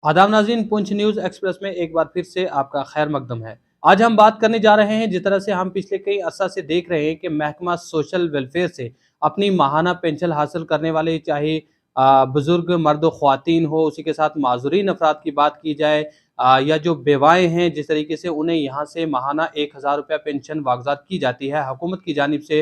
आदाब नाज़रीन, Poonch news express में एक बार फिर से आपका खैर मकदम है। आज हम बात करने जा रहे हैं, जिस तरह से हम पिछले कई अरसा से देख रहे हैं कि महकमा सोशल वेलफेयर से अपनी माहाना पेंशन हासिल करने वाले, चाहे बुज़ुर्ग मर्द ख़वातीन हो, उसी के साथ माज़ूरीन अफ़राद की बात की जाए, या जो बेवाएँ हैं, जिस तरीके से उन्हें यहाँ से माहाना 1000 रुपया पेंशन वागज़ात की जाती है हुकूमत की जानिब से।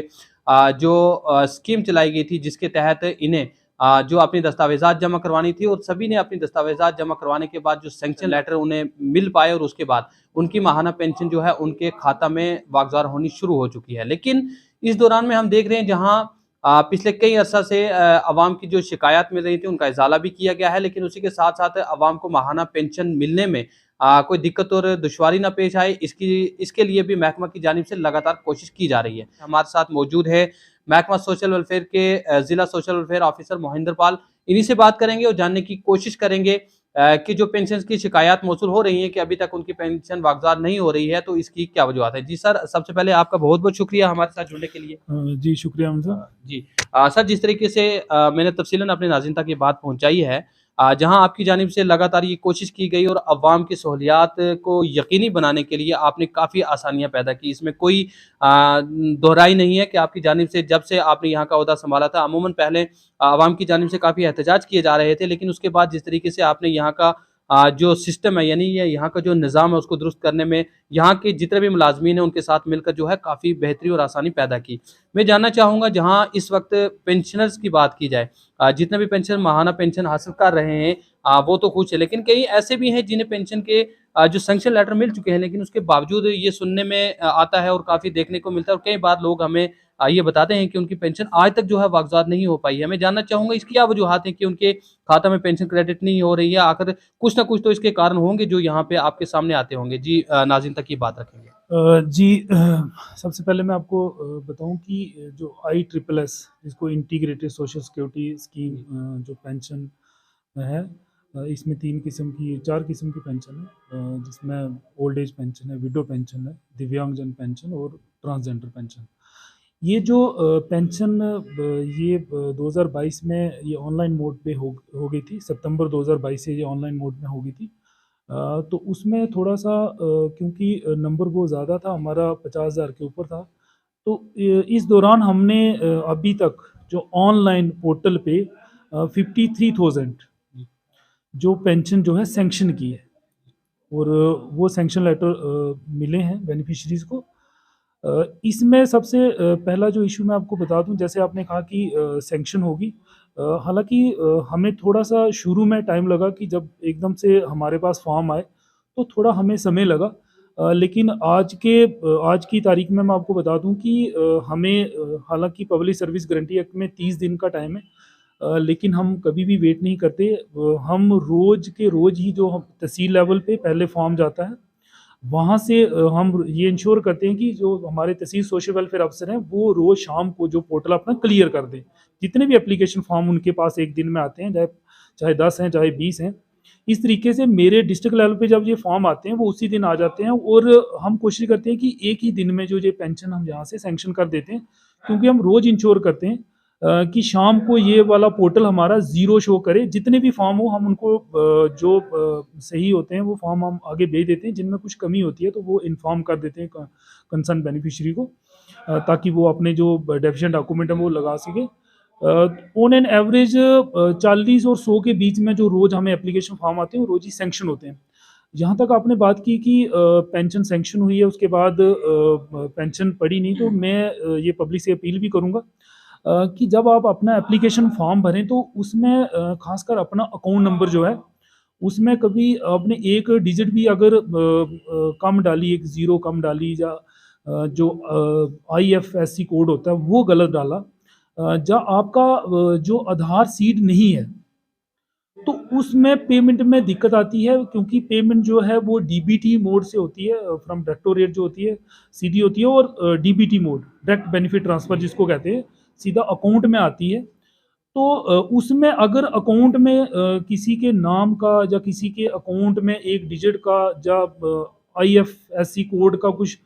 जो स्कीम चलाई गई थी, जिसके तहत इन्हें जो अपनी दस्तावेज़ात जमा करवानी थी, और सभी ने अपनी दस्तावेज़ात जमा करवाने के बाद जो सैंक्शन लेटर उन्हें मिल पाए, और उसके बाद उनकी माहाना पेंशन जो है उनके खाता में वागज़ार होनी शुरू हो चुकी है। लेकिन इस दौरान में हम देख रहे हैं, जहाँ पिछले कई अरसा से अवाम की जो शिकायत मिल रही थी, उनका इज़ाला भी किया गया है, लेकिन उसी के साथ-साथ अवाम को माहाना पेंशन मिलने में कोई दिक्कत और दुश्वारी ना पेश आए, इसके लिए भी महकमा की जानिब से लगातार कोशिश की जा रही है। हमारे साथ मौजूद है महकमा सोशल वेलफेयर के ज़िला सोशल वेलफेयर ऑफिसर मोहिंदर पाल। इन्हीं से बात करेंगे और जानने की कोशिश करेंगे कि जो पेंशन की शिकायत मौसूल हो रही है कि अभी तक उनकी पेंशन वागज़ार नहीं हो रही है, तो इसकी क्या वजूहत है? जी सर, सबसे पहले आपका बहुत-बहुत शुक्रिया हमारे साथ जुड़ने के लिए। जी, शुक्रिया हमज़ा। जी। सर, जिस तरीके से मैंने तफ़सीलन अपने नाज़रीन तक ये बात पहुँचाई है, जहाँ आपकी जानिब से लगातार ये कोशिश की गई और अवाम की सहूलियात को यकीनी बनाने के लिए आपने काफ़ी आसानियाँ पैदा की। इसमें कोई दोहराई नहीं है कि आपकी जानिब से, जब से आपने यहाँ का ओहदा सँभाला था, अमूमन पहले अवाम की जानिब से काफ़ी एहतजाज किए जा रहे थे, लेकिन उसके बाद जिस तरीके से आपने यहाँ का जो सिस्टम है, यानी ये यहाँ का जो निज़ाम है, उसको दुरुस्त करने में यहाँ के जितने भी मुलाज़मीन हैं, उनके साथ मिलकर जो है काफ़ी बेहतरी और आसानी पैदा की। मैं जानना चाहूँगा, जहाँ इस वक़्त पेंशनर्स की बात की जाए, जितने भी पेंशन माहाना पेंशन हासिल कर रहे हैं, वो तो खुश है, लेकिन कई ऐसे भी हैं जिन्हें पेंशन के जो सैंक्शन लेटर मिल चुके हैं, लेकिन उसके बावजूद ये सुनने में आता है और काफ़ी देखने को मिलता है, और कई बार लोग हमें ये बताते हैं कि उनकी पेंशन आज तक जो है वागज़ात नहीं हो पाई है। मैं जानना चाहूँगा, इसकी क्या वजूहात हैं कि उनके खाता में पेंशन क्रेडिट नहीं हो रही है? आखिर कुछ ना कुछ तो इसके कारण होंगे जो यहाँ पे आपके सामने आते होंगे। जी, नाज़रीन तक ये बात रखेंगे। जी, सबसे पहले मैं आपको बताऊँ कि जो ISSS जिसको इंटीग्रेटेड सोशल सिक्योरिटी स्कीम, जी, जो पेंशन है, इसमें 3 किस्म की 4 किस्म की पेंशन है, जिसमें ओल्ड एज पेंशन है, विडो पेंशन है, दिव्यांगजन पेंशन और ट्रांसजेंडर पेंशन। ये जो पेंशन, ये 2022 में ये ऑनलाइन मोड पे हो गई थी। सितंबर 2022 से ये ऑनलाइन मोड में हो गई थी। तो उसमें थोड़ा-सा, क्योंकि नंबर बहुत ज़्यादा था, हमारा 50,000 के ऊपर था, तो इस दौरान हमने अभी तक जो ऑनलाइन पोर्टल पे 53,000 जी, जो पेंशन जो है सैंक्शन की है, और वो सैंक्शन लेटर मिले हैं बेनिफिशरीज़ को। इसमें सबसे पहला जो इश्यू मैं आपको बता दूँ, जैसे आपने कहा कि सैंक्शन होगी। हालाँकि हमें थोड़ा-सा शुरू में टाइम लगा कि जब एकदम से हमारे पास फॉर्म आए, तो थोड़ा हमें समय लगा। लेकिन आज की तारीख में मैं आपको बता दूँ कि हमें, हालाँकि पब्लिक सर्विस गारंटी एक्ट में 30 दिन का टाइम है, लेकिन हम कभी भी वेट नहीं करते। हम रोज़ के रोज़ ही, जो हम तहसील लेवल पे पहले फॉर्म जाता है, वहाँ से हम ये इंश्योर करते हैं कि जो हमारे तहसील सोशल वेलफेयर अफ़सर हैं, वो रोज़ शाम को जो पोर्टल अपना क्लियर कर दें। जितने भी एप्लीकेशन फॉर्म उनके पास 1 दिन में आते हैं, चाहे चाहे 10 हैं, चाहे 20 हैं। इस तरीके से मेरे डिस्ट्रिक्ट लेवल पे जब ये फॉर्म आते हैं, वो उसी दिन आ जाते हैं, और हम कोशिश करते हैं कि एक ही दिन में जो ये पेंशन हम यहाँ से सैंक्शन कर देते हैं। क्योंकि हम रोज़ इंश्योर करते हैं कि शाम को ये वाला पोर्टल हमारा ज़ीरो शो करे। जितने भी फॉर्म हो, हम उनको जो सही होते हैं वो फॉर्म हम आगे भेज देते हैं, जिनमें कुछ कमी होती है तो वो इन्फॉर्म कर देते हैं कंसर्न बेनिफिशियरी को, ताकि वो अपने जो डेफिशिएंट डॉक्यूमेंट है वो लगा सके। ऑन एन एवरेज 40 और 100 के बीच में जो रोज़ हमें एप्लीकेशन फॉर्म आते हैं, वो रोज़ ही सैंक्शन होते हैं। जहाँ तक आपने बात की कि पेंशन सैंक्शन हुई है, उसके बाद पेंशन पड़ी नहीं, तो मैं ये पब्लिक से अपील भी करूँगा कि जब आप अपना एप्लीकेशन फॉर्म भरें, तो उसमें ख़ासकर अपना अकाउंट नंबर जो है, उसमें कभी आपने एक डिजिट भी अगर कम डाली, एक ज़ीरो कम डाली, या जो IFSC कोड होता है वो गलत डाला, या आपका जो आधार सीड नहीं है, तो उसमें पेमेंट में दिक्कत आती है, क्योंकि पेमेंट जो है वो डीबीटी मोड से होती है, फ्रॉम डायरेक्टोरेट जो होती है, सीधी होती है, और DBT mode, direct benefit transfer जिसको कहते हैं, सीधा अकाउंट में आती है। तो उसमें अगर अकाउंट में किसी के नाम का, या किसी के अकाउंट में एक डिजिट का, या IFSC कोड का कुछ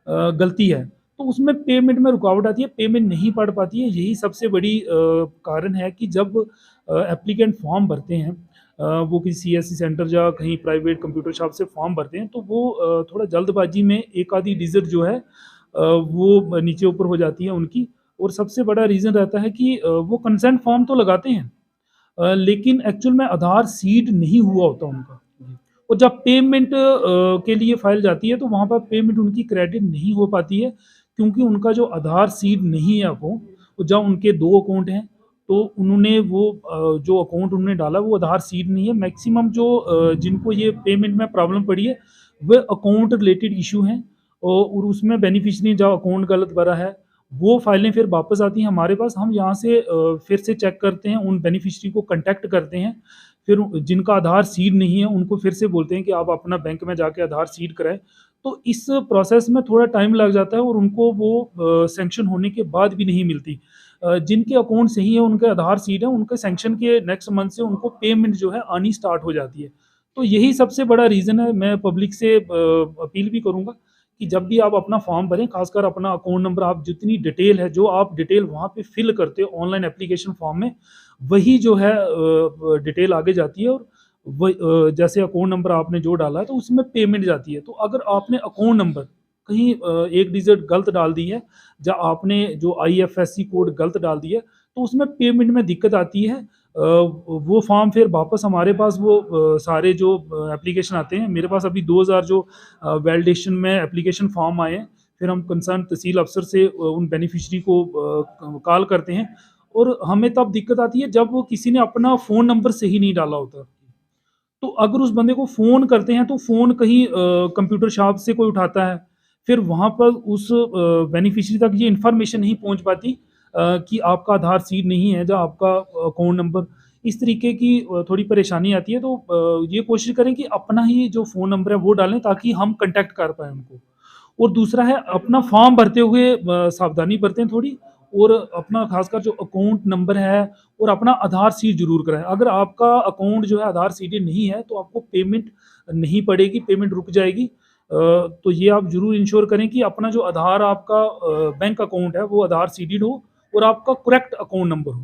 गलती है, तो उसमें पेमेंट में रुकावट आती है, पेमेंट नहीं पड़ पाती है। यही सबसे बड़ी कारण है कि जब एप्लीकेंट फॉर्म भरते हैं, वो किसी सीएससी सेंटर या कहीं प्राइवेट कंप्यूटर शॉप से फॉर्म भरते हैं, तो वो थोड़ा जल्दबाजी में एक आधी डिजिट जो है वो नीचे ऊपर हो जाती है उनकी। और सबसे बड़ा रीज़न रहता है कि वो कंसेंट फॉर्म तो लगाते हैं, लेकिन एक्चुअल में आधार सीड नहीं हुआ होता उनका। जी। और जब पेमेंट के लिए फाइल जाती है, तो वहाँ पर पेमेंट उनकी क्रेडिट नहीं हो पाती है, क्योंकि उनका जो आधार सीड नहीं है अकाउंट, और जब उनके 2 अकाउंट हैं, तो उन्होंने वो जो अकाउंट उन्होंने डाला वो आधार सीड नहीं है। मैक्सिमम जो जिनको ये पेमेंट में प्रॉब्लम पड़ी है, वो अकाउंट रिलेटेड इश्यू हैं, और उसमें बेनिफिशियरी जो अकाउंट गलत भरा है, वो फाइलें फिर वापस आती हैं हमारे पास। हम यहाँ से फिर से चेक करते हैं, उन बेनिफिशियरी को कॉन्टैक्ट करते हैं, फिर जिनका आधार सीड नहीं है उनको फिर से बोलते हैं कि आप अपना बैंक में जाके आधार सीड कराएँ। तो इस प्रोसेस में थोड़ा टाइम लग जाता है, और उनको वो सैंक्शन होने के बाद भी नहीं मिलती। जिनके अकाउंट सही है, उनके आधार सीड है, उनके सैंक्शन के नेक्स्ट मंथ से उनको पेमेंट जो है आनी स्टार्ट हो जाती है। तो यही सबसे बड़ा रीज़न है। मैं पब्लिक से अपील भी करूँगा कि जब भी आप अपना फॉर्म भरें, खासकर अपना अकाउंट नंबर, आप जितनी डिटेल है, जो आप डिटेल वहाँ पे फिल करते हो ऑनलाइन एप्लीकेशन फॉर्म में, वही जो है डिटेल आगे जाती है, और जैसे अकाउंट नंबर आपने जो डाला है, तो उसमें पेमेंट जाती है। तो अगर आपने अकाउंट नंबर कहीं एक डिजिट गलत डाल दी है, या आपने जो आईएफएससी कोड गलत डाल दिया है, तो उसमें पेमेंट में दिक्कत आती है। वो फॉर्म फिर वापस हमारे पास वो सारे जो एप्लीकेशन आते हैं, मेरे पास अभी 2000 जो वैलिडेशन में एप्लीकेशन फॉर्म आए हैं, फिर हम कंसर्न तहसील अफसर से उन बेनिफिशियरी को कॉल करते हैं, और हमें तब दिक्कत आती है जब वो किसी ने अपना फ़ोन नंबर सही नहीं डाला होता। तो अगर उस बंदे को फ़ोन करते हैं, तो फ़ोन कहीं कंप्यूटर शॉप से कोई उठाता है, फिर वहाँ पर उस बेनिफिशियरी तक ये इन्फॉर्मेशन नहीं पहुँच पाती कि आपका आधार सीड नहीं है, या आपका अकाउंट नंबर। इस तरीके की थोड़ी परेशानी आती है, तो ये कोशिश करें कि अपना ही जो फ़ोन नंबर है वो डालें, ताकि हम कॉन्टैक्ट कर पाएँ उनको। और दूसरा है, अपना फॉर्म भरते हुए सावधानी बरतें थोड़ी, और अपना खासकर जो अकाउंट नंबर है, और अपना आधार सीड ज़रूर कराएँ। अगर आपका अकाउंट जो है आधार सीडेड नहीं है, तो आपको पेमेंट नहीं पड़ेगी, पेमेंट रुक जाएगी। तो ये आप ज़रूर इंश्योर करें कि अपना जो आधार आपका बैंक अकाउंट है, वो आधार सीडेड हो, और आपका करेक्ट अकाउंट नंबर हो।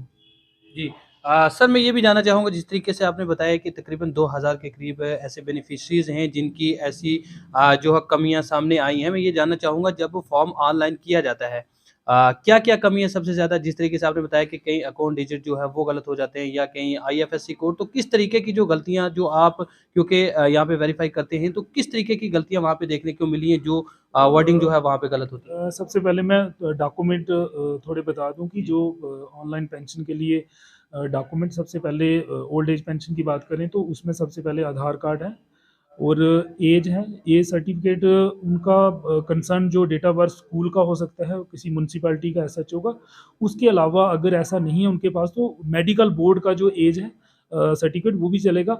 जी। सर मैं ये भी जानना चाहूँगा जिस तरीके से आपने बताया कि तकरीबन 2000 के करीब ऐसे बेनिफिशरीज़ हैं जिनकी ऐसी जो है कमियाँ सामने आई हैं। मैं ये जानना चाहूँगा जब फॉर्म ऑनलाइन किया जाता है क्या-क्या कमी है सबसे ज़्यादा? जिस तरीके से आपने बताया कि कई अकाउंट डिजिट जो है वो गलत हो जाते हैं या कहीं आईएफएससी कोड तो किस तरीके की जो गलतियाँ जो आप क्योंकि यहाँ पे वेरीफ़ाई करते हैं तो किस तरीके की गलतियाँ वहाँ पे देखने को मिली हैं जो वर्डिंग जो है वहाँ पे गलत होती है? सबसे पहले मैं डॉक्यूमेंट थोड़े बता दूँ कि जो ऑनलाइन पेंशन के लिए डॉक्यूमेंट, सबसे पहले ओल्ड एज पेंशन की बात करें, तो उसमें सबसे पहले आधार कार्ड है, और एज है। एज सर्टिफिकेट उनका कंसर्न जो डेट ऑफ बर्थ स्कूल का हो सकता है, किसी म्युनिसिपैलिटी का एसएचओ का। उसके अलावा अगर ऐसा नहीं है उनके पास, तो मेडिकल बोर्ड का जो एज है सर्टिफिकेट, वो भी चलेगा।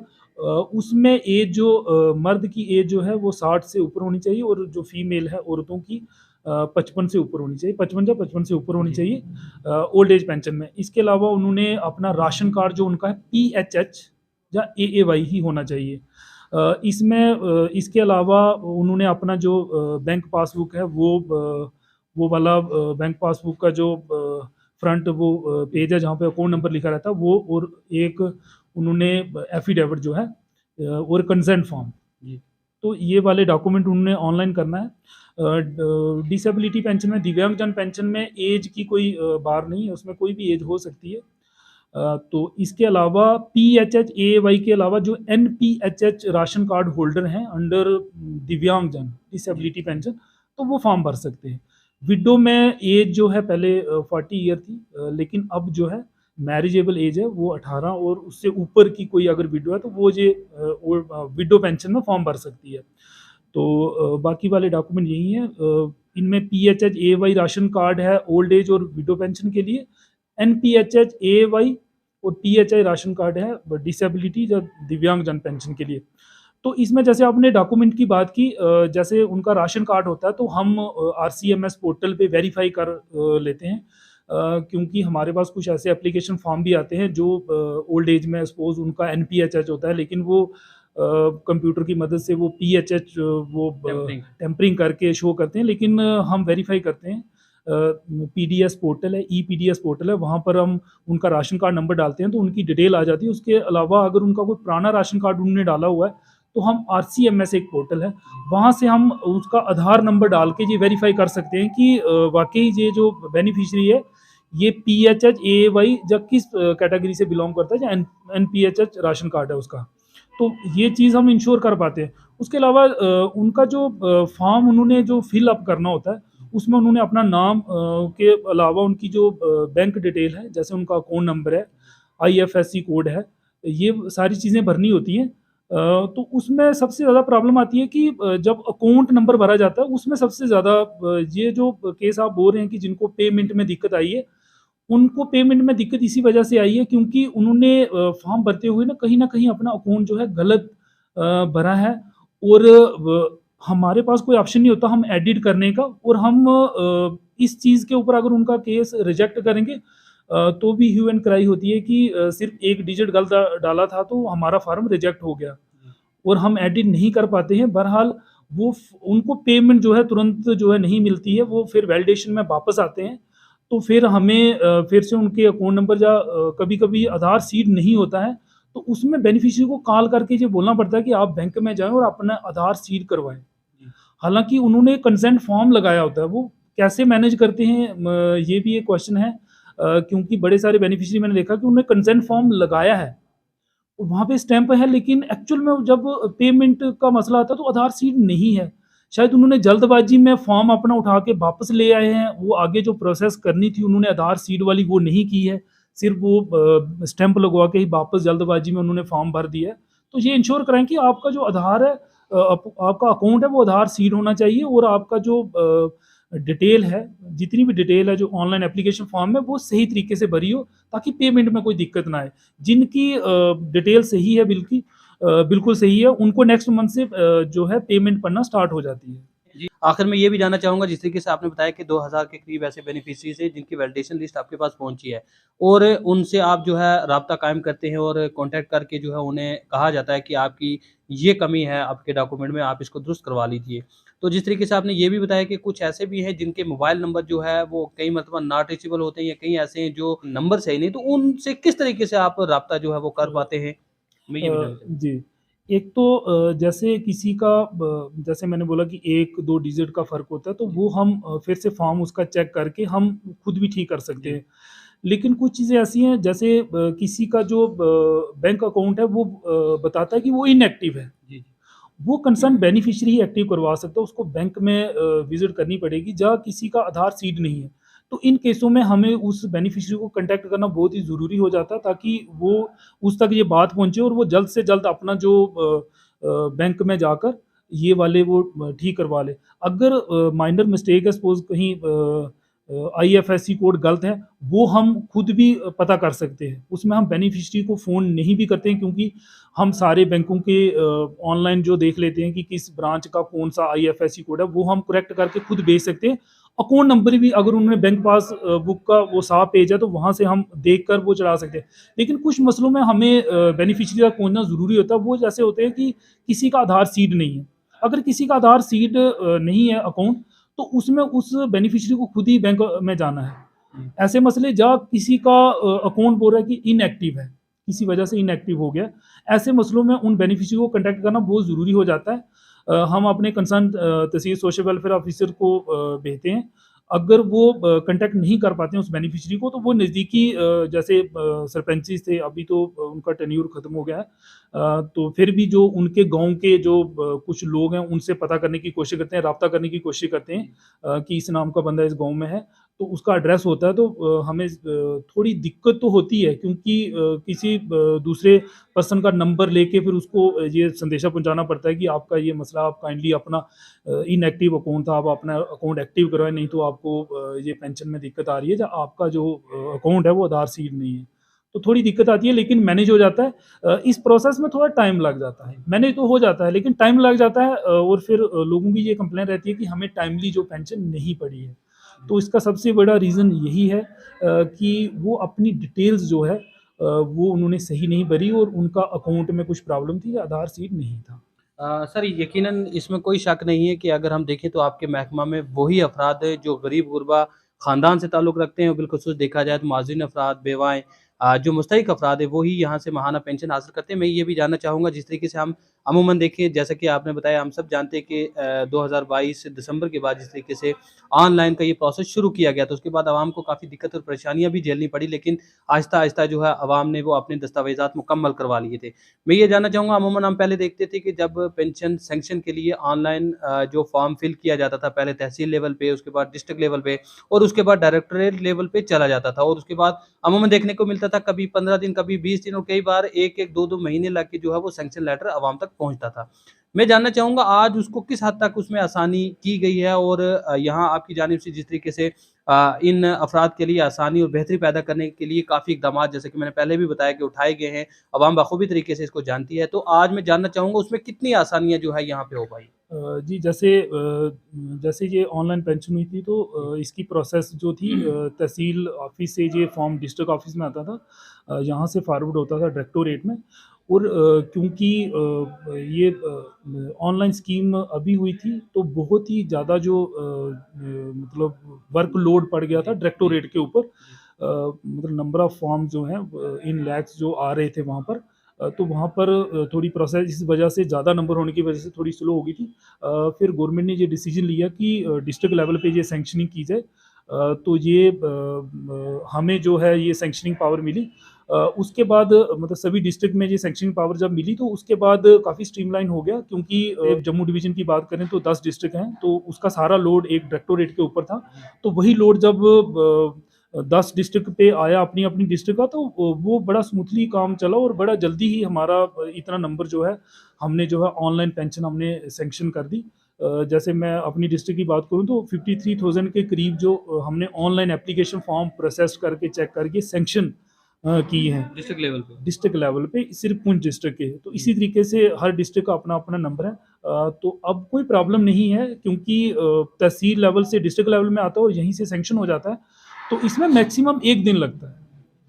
उसमें एज जो मर्द की एज जो है वो 60 से ऊपर होनी चाहिए, और जो फीमेल है औरतों की 55 से ऊपर होनी चाहिए, 55 या 55 से ऊपर होनी जी। चाहिए ओल्ड एज पेंशन में। इसके अलावा उन्होंने अपना राशन कार्ड जो उनका है पीएचएच या एएवाई ही होना चाहिए। इसमें इसके अलावा उन्होंने अपना जो बैंक पासबुक है, वो वाला बैंक पासबुक का जो फ्रंट वो पेज है जहाँ पे अकाउंट नंबर लिखा रहता है वो, और एक उन्होंने एफिडेविट जो है और कंसेंट फॉर्म, जी। तो ये वाले डॉक्यूमेंट उन्होंने ऑनलाइन करना है। डिसेबिलिटी पेंशन में, दिव्यांगजन पेंशन में एज की कोई बार नहीं है, उसमें कोई भी एज हो सकती है। तो इसके अलावा पीएचएच एवाई के अलावा जो एनपीएचएच राशन कार्ड होल्डर हैं अंडर दिव्यांगजन जी। डिसेबिलिटी पेंशन, तो वो फॉर्म भर सकते हैं। विडो में एज जो है पहले 40 ईयर थी, लेकिन अब जो है मैरिजेबल एज है वो 18, और उससे ऊपर की कोई अगर विडो है, तो वो ये विडो पेंशन में फॉर्म भर सकती है। तो बाकी वाले डॉक्यूमेंट यही हैं। इनमें पीएचएच एवाई राशन कार्ड है ओल्ड एज और विडो पेंशन के लिए, एनपीएचएच एवाई और पीएचआई राशन कार्ड है डिसेबिलिटी या दिव्यांगजन पेंशन के लिए। तो इसमें जैसे आपने डॉक्यूमेंट की बात की, जैसे उनका राशन कार्ड होता है, तो हम आरसीएमएस पोर्टल पे वेरीफाई कर लेते हैं, क्योंकि हमारे पास कुछ ऐसे एप्लीकेशन फॉर्म भी आते हैं जो ओल्ड एज में सपोज उनका एनपीएचएच होता है, लेकिन वो कंप्यूटर की मदद से वो पीएचएच वो टेम्परिंग। टेम्परिंग करके शो करते हैं, लेकिन हम वेरीफाई करते हैं पीडीएस पोर्टल है, ई-पीडीएस पोर्टल है, वहाँ पर हम उनका राशन कार्ड नंबर डालते हैं तो उनकी डिटेल आ जाती है। उसके अलावा अगर उनका कोई पुराना राशन कार्ड उन्होंने डाला हुआ है, तो हम आरसीएमएस एक पोर्टल है, वहाँ से हम उसका आधार नंबर डाल के ये वेरीफ़ाई कर सकते हैं कि वाक़ई ये जो बेनिफिशियरी है, ये पीएचएच, एएवाई या किस कैटेगरी से बिलॉन्ग करता है, या एनपीएचएच राशन कार्ड है उसका। तो ये चीज़ हम इंश्योर कर पाते हैं। उसके अलावा उनका जो फॉर्म उन्होंने जो फिल अप करना होता है, उसमें उन्होंने अपना नाम के अलावा उनकी जो बैंक डिटेल है, जैसे उनका अकाउंट नंबर है, आईएफएससी कोड है, ये सारी चीज़ें भरनी होती हैं। तो उसमें सबसे ज़्यादा प्रॉब्लम आती है कि जब अकाउंट नंबर भरा जाता है, उसमें सबसे ज़्यादा ये जो केस आप बोल रहे हैं कि जिनको पेमेंट में दिक्कत आई है, उनको पेमेंट में दिक्कत इसी वजह से आई है क्योंकि उन्होंने फॉर्म भरते हुए ना कहीं अपना अकाउंट जो है गलत भरा है, और हमारे पास कोई ऑप्शन नहीं होता हम एडिट करने का, और हम इस चीज़ के ऊपर अगर उनका केस रिजेक्ट करेंगे तो भी ह्यू एंड क्राई होती है कि सिर्फ एक डिजिट गलत डाला था तो हमारा फॉर्म रिजेक्ट हो गया, और हम एडिट नहीं कर पाते हैं। बहरहाल उनको पेमेंट जो है तुरंत जो है नहीं मिलती है, वो फिर वैलिडेशन में वापस आते हैं। तो फिर हमें फिर से उनके अकाउंट नंबर या कभी-कभी आधार सीड नहीं होता है, तो उसमें बेनिफिशियरी को कॉल करके ये बोलना पड़ता है कि आप बैंक में जाएँ और अपना आधार सीड करवाएँ। हालाँकि उन्होंने कंसेंट फॉर्म लगाया होता है, वो कैसे मैनेज करते हैं ये भी एक क्वेश्चन है, क्योंकि बड़े सारे बेनिफिशियरी मैंने देखा कि उन्होंने कंसेंट फॉर्म लगाया है, वहाँ पे स्टैम्प है, लेकिन एक्चुअल में जब पेमेंट का मसला आता है तो आधार सीड नहीं है। शायद उन्होंने जल्दबाज़ी में फॉर्म अपना उठा के वापस ले आए हैं, वो आगे जो प्रोसेस करनी थी उन्होंने आधार सीड वाली वो नहीं की है, सिर्फ़ वो स्टैम्प लगवा के ही वापस जल्दबाज़ी में उन्होंने फॉर्म भर दिया है। तो ये इंश्योर कराएँ कि आपका जो आधार है, आपका अकाउंट है वो आधार सीड होना चाहिए, और आपका जो डिटेल है, जितनी भी डिटेल है जो ऑनलाइन एप्लीकेशन फॉर्म में, वो सही तरीके से भरी हो, ताकि पेमेंट में कोई दिक्कत ना आए। जिनकी डिटेल सही है, बिल्कुल सही है, उनको नेक्स्ट मंथ से जो है पेमेंट पड़ना स्टार्ट हो जाती है। जी, आखिर में ये भी जानना चाहूँगा जिस तरीके से आपने बताया कि 2000 के करीब ऐसे बेनिफिशियरीज़ हैं जिनकी वैलिडेशन लिस्ट आपके पास पहुँची है और उनसे आप जो है राब्ता कायम करते हैं और कॉन्टैक्ट करके जो है उन्हें कहा जाता है कि आपकी ये कमी है आपके डॉक्यूमेंट में, आप इसको दुरुस्त करवा लीजिए। तो जिस तरीके से आपने ये भी बताया कि कुछ ऐसे भी हैं जिनके मोबाइल नंबर जो है वो कई मरतबा नॉट रीचेबल होते हैं या कई ऐसे हैं जो नंबर सही नहीं, तो उनसे किस तरीके से आप राब्ता जो है वो कर पाते हैं? मैं ये भी जानना चाहूँगा। जी। एक तो जैसे किसी का जैसे मैंने बोला कि 1-2 डिजिट का फ़र्क होता है, तो वो हम फिर से फॉर्म उसका चेक करके हम खुद भी ठीक कर सकते जी। हैं। लेकिन कुछ चीज़ें ऐसी हैं, जैसे किसी का जो बैंक अकाउंट है वो बताता है कि वो इनएक्टिव है। जी, जी। वो कंसर्न बेनिफिशियरी ही एक्टिव करवा सकता है, उसको बैंक में विज़िट करनी पड़ेगी, जहाँ किसी का आधार सीड नहीं है। तो इन केसों में हमें उस बेनिफिशियरी को कॉन्टैक्ट करना बहुत ही ज़रूरी हो जाता है, ताकि वो उस तक ये बात पहुँचे और वो जल्द से जल्द अपना जो बैंक में जाकर ये वाले वो ठीक करवा ले। अगर माइनर मिस्टेक है, सपोज़ कहीं आईएफएससी कोड गलत है, वो हम खुद भी पता कर सकते हैं। उसमें हम बेनिफिशियरी को फ़ोन नहीं भी करते हैं, क्योंकि हम सारे बैंकों के ऑनलाइन जो देख लेते हैं कि किस ब्रांच का कौन-सा आईएफएससी कोड है, वो हम करेक्ट करके खुद भेज सकते हैं। अकाउंट नंबर भी अगर उन्होंने बैंक पास बुक का वो साफ पेज है, तो वहाँ से हम देखकर वो चढ़ा सकते हैं। लेकिन कुछ मसलों में हमें बेनिफिशियरी तक पहुँचना ज़रूरी होता है, वो जैसे होते हैं कि किसी का आधार सीड नहीं है। अगर किसी का आधार सीड नहीं है अकाउंट, तो उसमें उस बेनिफिशियरी को खुद ही बैंक में जाना है। हुँ। ऐसे मसले जहाँ किसी का अकाउंट बोल रहा है कि इनएक्टिव है, किसी वजह से इनएक्टिव हो गया, ऐसे मसलों में उन बेनिफिशियरी को कॉन्टैक्ट करना बहुत ज़रूरी हो जाता है। हम अपने कंसर्न तहसील सोशल वेलफेयर ऑफिसर को भेजते हैं। अगर वो कॉन्टैक्ट नहीं कर पाते हैं उस बेनिफिशियरी को, तो वो नज़दीकी जैसे सरपंची थे, अभी तो उनका टेन्योर खत्म हो गया है। तो फिर भी जो उनके गाँव के जो कुछ लोग हैं, उनसे पता करने की कोशिश करते हैं, राब्ता करने की कोशिश करते हैं कि इस नाम का बंदा इस गाँव में है, तो उसका एड्रेस होता है। तो हमें थोड़ी दिक्कत तो होती है, क्योंकि किसी दूसरे पर्सन का नंबर लेके फिर उसको ये संदेशा पहुँचाना पड़ता है कि आपका ये मसला, आप काइंडली अपना इनएक्टिव अकाउंट था, आप अपना अकाउंट एक्टिव करवाएँ, नहीं तो आपको ये पेंशन में दिक्कत आ रही है, या आपका जो अकाउंट है वो आधार सीड नहीं है। तो थोड़ी दिक्कत आती है, लेकिन मैनेज हो जाता है। इस प्रोसेस में थोड़ा टाइम लग जाता है। मैनेज तो हो जाता है, लेकिन टाइम लग जाता है, और फिर लोगों की ये कंप्लेंट रहती है कि हमें टाइमली जो पेंशन नहीं पड़ी है। तो इसका सबसे बड़ा रीज़न यही है कि वो अपनी डिटेल्स जो है वो उन्होंने सही नहीं भरी, और उनका अकाउंट में कुछ प्रॉब्लम थी, या आधार सीड नहीं था। सर यकीनन इसमें कोई शक नहीं है कि अगर हम देखें तो आपके महकमा में वही अफ़राद हैं जो गरीब-गुरबा ख़ानदान से ताल्लुक़ रखते हैं, बिलख़ुसूस देखा जाए तो माज़ून अफ़राद, बेवाएँ जो मुस्तहिक़ अफ़राद हैं, वो ही यहाँ से माहाना पेंशन हासिल करते हैं। मैं ये भी जानना चाहूँगा जिस तरीके से हम अमूमन देखें, जैसा कि आपने बताया, हम सब जानते हैं कि 2022 दिसंबर के बाद जिस तरीके से ऑनलाइन का ये प्रोसेस शुरू किया गया, तो उसके बाद आवाम को काफ़ी दिक्कत और परेशानियाँ भी झेलनी पड़ी, लेकिन आहिस्ता-आहिस्ता जो है अवाम ने वो अपने दस्तावेज़ात मुकम्मल करवा लिए थे। मैं ये जानना चाहूँगा, अमूमन हम पहले देखते थे कि जब पेंशन सैंक्शन के लिए ऑनलाइन जो फॉर्म फिल किया जाता था, पहले तहसील लेवल पे, उसके बाद डिस्ट्रिक्ट लेवल पे और उसके बाद डायरेक्टरेट लेवल पे चला जाता था, और उसके बाद अमूमन देखने को मिलता था कभी 15 दिन, कभी 20 दिन और कई बार 1-1, 2-2 महीने लग के जो है वो सैंक्शन लेटर अवाम तक पहुँचता था। मैं जानना चाहूँगा आज उसको किस हद तक उसमें आसानी की गई है, और यहाँ आपकी जानिब से जिस तरीके से इन अफ़राद के लिए आसानी और बेहतरी पैदा करने के लिए काफ़ी इक़दामात, जैसे कि मैंने पहले भी बताया, कि उठाए गए हैं, अवाम बख़ूबी तरीके से इसको जानती है। तो आज मैं जानना चाहूँगा उसमें कितनी आसानियाँ जो है यहाँ पे हो पाई? जी, जैसे ये ऑनलाइन पेंशन हुई थी तो इसकी प्रोसेस जो थी तहसील ऑफ़िस से ये फॉर्म डिस्ट्रिक्ट ऑफ़िस में आता था, यहाँ से फॉरवर्ड होता था डायरेक्टोरेट में। और क्योंकि ये ऑनलाइन स्कीम अभी हुई थी तो बहुत ही ज़्यादा जो मतलब वर्कलोड पड़ गया था जी, जी, डायरेक्टोरेट के ऊपर। जी। मतलब नंबर ऑफ़ फॉर्म जो हैं इन लैक्स जो आ रहे थे वहाँ पर। तो वहाँ पर थोड़ी प्रोसेस इस वजह से ज़्यादा नंबर होने की वजह से थोड़ी स्लो हो गई थी। फिर गवर्नमेंट ने ये डिसीजन लिया कि डिस्ट्रिक्ट लेवल पे ये सैंक्शनिंग की जाए। तो ये हमें जो है ये सैंक्शनिंग पावर मिली। उसके बाद मतलब सभी डिस्ट्रिक्ट में ये सैंक्शनिंग पावर जब मिली तो उसके बाद काफ़ी स्ट्रीमलाइन हो गया, क्योंकि जम्मू डिवीज़न की बात करें तो 10 डिस्ट्रिक्ट हैं, तो उसका सारा लोड एक डायरेक्टोरेट के ऊपर था। तो वही लोड जब 10 डिस्ट्रिक्ट पे आया अपनी-अपनी डिस्ट्रिक्ट का, तो वो बड़ा स्मूथली काम चला और बड़ा जल्दी ही हमारा इतना नंबर जो है हमने जो है ऑनलाइन पेंशन हमने सैंक्शन कर दी। जैसे मैं अपनी डिस्ट्रिक्ट की बात करूँ तो 53,000 के करीब जो हमने ऑनलाइन एप्लीकेशन फॉर्म प्रोसेस करके चेक करके सैंक्शन किए हैं। डिस्ट्रिक्ट लेवल पे? डिस्ट्रिक्ट लेवल पे सिर्फ़ पुंछ डिस्ट्रिक्ट के। तो जी। इसी तरीके से हर डिस्ट्रिक्ट का अपना-अपना नंबर है। तो अब कोई प्रॉब्लम नहीं है, क्योंकि तहसील लेवल से डिस्ट्रिक्ट लेवल में आता है और यहीं से सैंक्शन हो जाता है। तो इसमें मैक्सिमम 1 दिन लगता है।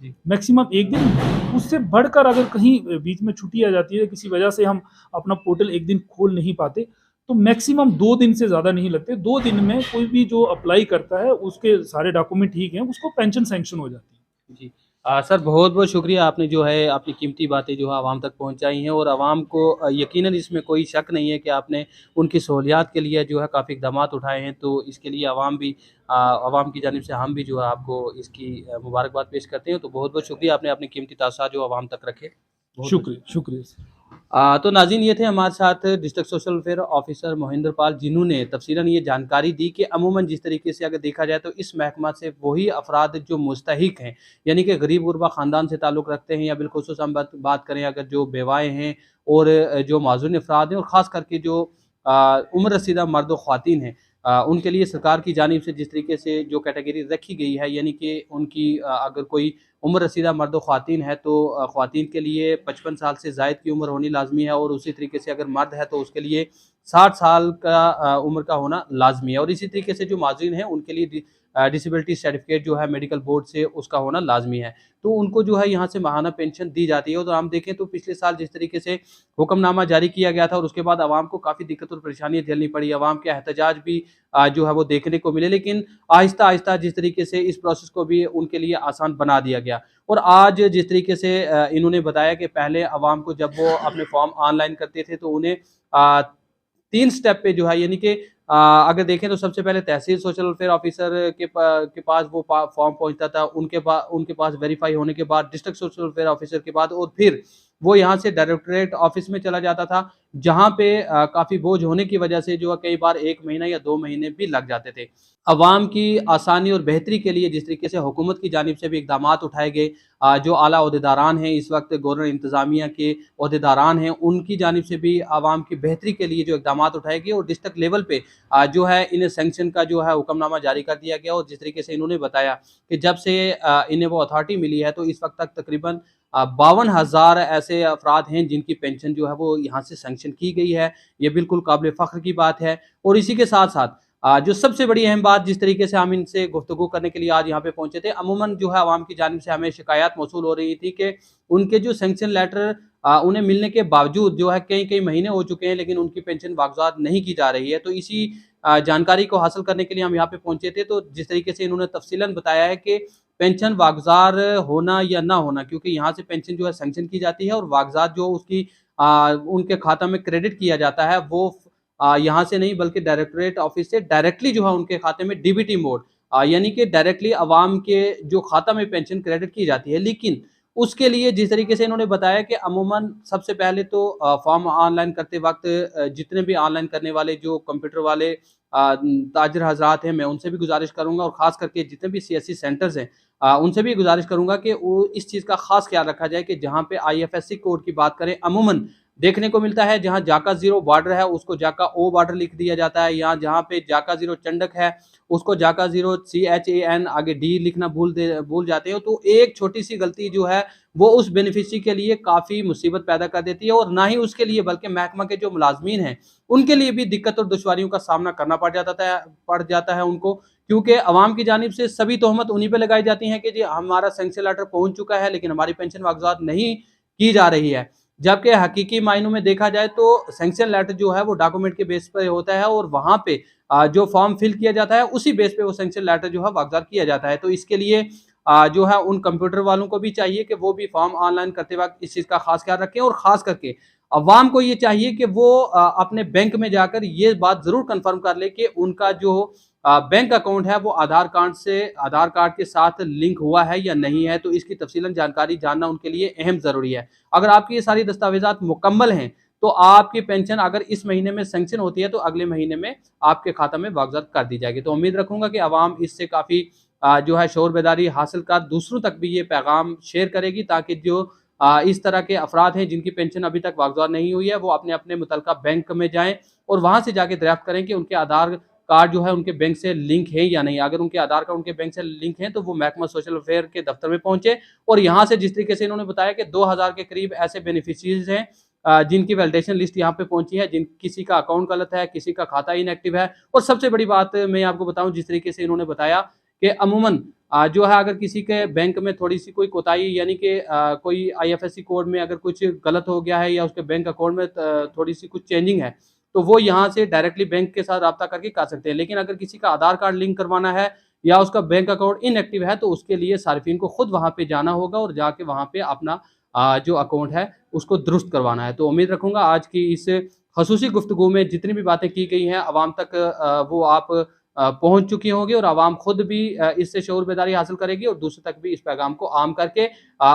जी। मैक्सिमम 1 दिन, उससे बढ़कर अगर कहीं बीच में छुट्टी आ जाती है, किसी वजह से हम अपना पोर्टल 1 दिन खोल नहीं पाते, तो मैक्सिमम 2 दिन से ज़्यादा नहीं लगते। 2 दिन में कोई भी जो अप्लाई करता है, उसके सारे डॉक्यूमेंट ठीक हैं, उसको पेंशन सैंक्शन हो जाती है। जी। सर, बहुत-बहुत शुक्रिया, आपने जो है अपनी कीमती बातें जो है आवाम तक पहुँचाई हैं, और आवाम को यकीनन इसमें कोई शक नहीं है कि आपने उनकी सहूलियात के लिए जो है काफ़ी इक़दामात उठाए हैं। तो इसके लिए आवाम भी आवाम की जानिब से हम भी जो है आपको इसकी मुबारकबाद पेश करते हैं। तो बहुत-बहुत शुक्रिया, आपने अपनी कीमती तासुरात जो आवाम तक रखे। बहुत-बहुत शुक्रिया, शुक्रिया। शुक्रिया सर। तो नाज़रीन, ये थे हमारे साथ district social welfare officer Mohinder Pal, जिन्होंने तफ़सीलन ये जानकारी दी कि अमूमन जिस तरीके से अगर देखा जाए तो इस महकमा से वही अफराद जो मुस्तहिक हैं, यानी कि गरीब गुरबा ख़ानदान से ताल्लुक़ रखते हैं, या बिलख़ुसूस हम बात करें अगर जो बेवाएँ हैं और जो माज़ून अफराद हैं, और ख़ास करके जो उम्र रसीदा मर्द व ख़वातीन हैं, उनके लिए सरकार की जानिब से जिस तरीके से जो कैटेगरी रखी गई है, यानी कि उनकी अगर कोई उम्र रसीदा मर्द व ख़वातीन है तो ख़वातीन के लिए 55 साल से ज़ायद की उम्र होनी लाज़मी है, और उसी तरीके से अगर मर्द है तो उसके लिए 60 साल का उम्र का होना लाज़मी है, और इसी तरीके से जो माज़ून हैं उनके लिए डिसेबिलिटी सर्टिफ़िकेट जो है मेडिकल बोर्ड से उसका होना लाज़मी है। तो उनको जो है यहाँ से माहाना पेंशन दी जाती है। और हम देखें तो पिछले साल जिस तरीके से हुक्मनामा जारी किया गया था, और उसके बाद आवाम को काफ़ी दिक्कत और परेशानियाँ झेलनी पड़ी, आवाम के एहतजाज भी जो है वो देखने को मिले, लेकिन आहिस्ता-आहिस्ता जिस तरीके से इस प्रोसेस को भी उनके लिए आसान बना दिया गया। और आज जिस तरीके से इन्होंने बताया कि पहले आवाम को जब वो अपने फॉर्म ऑनलाइन करते थे तो उन्हें 3 स्टेप पे जो है, यानी कि अगर देखें तो सबसे पहले तहसील सोशल वेलफेयर ऑफिसर के पास वो फॉर्म पहुंचता था, उनके पास वेरीफाई होने के बाद डिस्ट्रिक्ट सोशल वेलफेयर ऑफिसर के बाद, और फिर वो यहाँ से डायरेक्टरेट ऑफिस में चला जाता था, जहाँ पे काफ़ी बोझ होने की वजह से जो है कई बार 1 महीना या 2 महीने भी लग जाते थे। अवाम की आसानी और बेहतरी के लिए जिस तरीके से हुकूमत की जानिब से भी इक़दामात उठाए गए, जो आला ओहदेदारान हैं, इस वक्त गवर्नर इंतज़ामिया के ओहदेदारान हैं, उनकी जानिब से भी आवाम की बेहतरी के लिए जो इक़दामात उठाए गए, और डिस्ट्रिक्ट लेवल पे जो है इन्हें सैंक्शन का जो है हुक्मनामा जारी कर दिया गया। और जिस तरीके से इन्होंने बताया कि जब से इन्हें वो अथॉरिटी मिली है तो इस वक्त तक तकरीबन 52,000 ऐसे अफराद हैं जिनकी पेंशन जो है वो यहाँ से सैंक्शन की गई है। ये बिल्कुल काबिल फ़ख्र की बात है। और इसी के साथ-साथ जो सबसे बड़ी अहम बात जिस तरीके से हम इनसे गुफ्तगू करने के लिए आज यहाँ पे पहुंचे थे, अमूमन जो है आवाम की जानिब से हमें शिकायत मौसूल हो रही थी कि उनके जो सैंक्शन लेटर उन्हें मिलने के बावजूद जो है कई-कई महीने हो चुके हैं, लेकिन उनकी पेंशन वागज़ात नहीं की जा रही है। तो इसी जानकारी को हासिल करने के लिए हम यहाँ पे पहुंचे थे। तो जिस तरीके से इन्होंने तफ़सीलन बताया है कि पेंशन वागज़ार होना या ना होना, क्योंकि यहाँ से पेंशन जो है सैंक्शन की जाती है और वागज़ात जो उसकी उनके खाता में क्रेडिट किया जाता है, वो यहाँ से नहीं बल्कि डायरेक्टरेट ऑफिस से डायरेक्टली जो है उनके खाते में डीबीटी मोड यानी कि डायरेक्टली अवाम के जो खाता में पेंशन क्रेडिट की जाती है। लेकिन उसके लिए जिस तरीके से इन्होंने बताया कि अमूमन सबसे पहले तो फॉर्म ऑनलाइन करते वक़्त जितने भी ऑनलाइन करने वाले जो कंप्यूटर वाले ताजिर हज़रात हैं, मैं उनसे भी गुज़ारिश करूँगा और ख़ास करके जितने भी सीएससी सेंटर्स हैं उनसे भी गुज़ारिश करूँगा कि वो इस चीज़ का ख़ास ख़्याल रखा जाए कि जहाँ पे आईएफएससी कोड की बात करें, अमूमन देखने को मिलता है जहाँ जाका ज़ीरो बॉर्डर है उसको जाका ओ बॉर्डर लिख दिया जाता है, या जहाँ पे जाका ज़ीरो चंडक है उसको जाका ज़ीरो CHAN आगे डी लिखना भूल जाते हो। तो एक छोटी-सी गलती जो है वो उस बेनिफिशियरी के लिए काफ़ी मुसीबत पैदा कर देती है, और ना ही उसके लिए बल्कि महकमा के जो मुलाज़मीन हैं उनके लिए भी दिक्कत और दुश्वारियों का सामना करना पड़ जाता है उनको, क्योंकि अवाम की जानिब से सभी तोहमत उन्हीं पे लगाई जाती हैं कि जी हमारा सैंक्शन लेटर पहुँच चुका है लेकिन हमारी पेंशन वागज़ात नहीं की जा रही है। जबकि हकीकी मायनों में देखा जाए तो सैंक्शन लेटर जो है वो डॉक्यूमेंट के बेस पे होता है और वहाँ पे जो फॉर्म फिल किया जाता है उसी बेस पे वो सैंक्शन लेटर जो है वागज़ात किया जाता है। तो इसके लिए जो है उन कंप्यूटर वालों को भी चाहिए कि वो भी फॉर्म ऑनलाइन करते वक़्त इस चीज़ का ख़ास ख़्याल रखें, और ख़ास करके अवाम को ये चाहिए कि वो अपने बैंक में जाकर ये बात ज़रूर कन्फर्म कर ले कि उनका जो बैंक अकाउंट है वो आधार कार्ड के साथ लिंक हुआ है या नहीं है। तो इसकी तफ़सीलन जानकारी जानना उनके लिए अहम ज़रूरी है। अगर आपकी ये सारी दस्तावेज़ात मुकम्मल हैं, तो आपकी पेंशन अगर इस महीने में सैंक्शन होती है, तो अगले महीने में आपके खाता में वागज़ात कर दी जाएगी। तो उम्मीद रखूँगा कि अवाम इससे काफ़ी जो है शऊर बेदारी हासिल कर दूसरों तक भी ये पैगाम शेयर करेगी, ताकि जो इस तरह के अफ़राद हैं जिनकी पेंशन अभी तक वागज़ात नहीं हुई है, वो अपने मुतल्लिका बैंक में जाएँ और वहाँ से जाके दरियाफ़्त करें कि उनके आधार कार्ड जो है उनके बैंक से लिंक है या नहीं। अगर उनके आधार कार्ड उनके बैंक से लिंक है, तो वो महकमा सोशल वेलफेयर के दफ्तर में पहुँचे, और यहाँ से जिस तरीके से इन्होंने बताया कि 2000 के करीब ऐसे बेनिफिशियरीज़ हैं जिनकी वैलिडेशन लिस्ट यहाँ पे पहुँची है, जिन किसी का अकाउंट गलत है, किसी का खाता इनएक्टिव है। और सबसे बड़ी बात मैं आपको बताऊँ, जिस तरीके से इन्होंने बताया कि अमूमन जो है अगर किसी के बैंक में थोड़ी-सी कोई कोताही, यानी कि कोई आईएफएससी कोड में अगर कुछ गलत हो गया है या उसके बैंक अकाउंट में थोड़ी-सी कुछ चेंजिंग है, तो वो यहाँ से डायरेक्टली बैंक के साथ राब्ता करके कर सकते हैं। लेकिन अगर किसी का आधार कार्ड लिंक करवाना है या उसका बैंक अकाउंट इनएक्टिव है, तो उसके लिए सार्फिन को खुद वहाँ पे जाना होगा और जाके वहाँ पे अपना जो अकाउंट है उसको दुरुस्त करवाना है। तो उम्मीद रखूँगा आज की इस ख़ुसूसी गुफ्तगू में जितनी भी बातें की गई हैं अवाम तक वो आप पहुँच चुकी होंगी, और आवाम खुद भी इससे शऊर बेदारी हासिल करेगी और दूसरों तक भी इस पैगाम को आम करके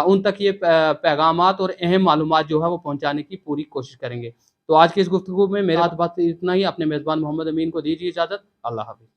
उन तक ये पैगामात और अहम मालूमात जो है वो पहुँचाने की पूरी कोशिश करेंगे। तो आज की इस गुफ्तगू में मेरे साथ बस इतना ही। अपने मेज़बान मोहम्मद अमीन को दीजिए इजाज़त। अल्लाह हाफ़िज़।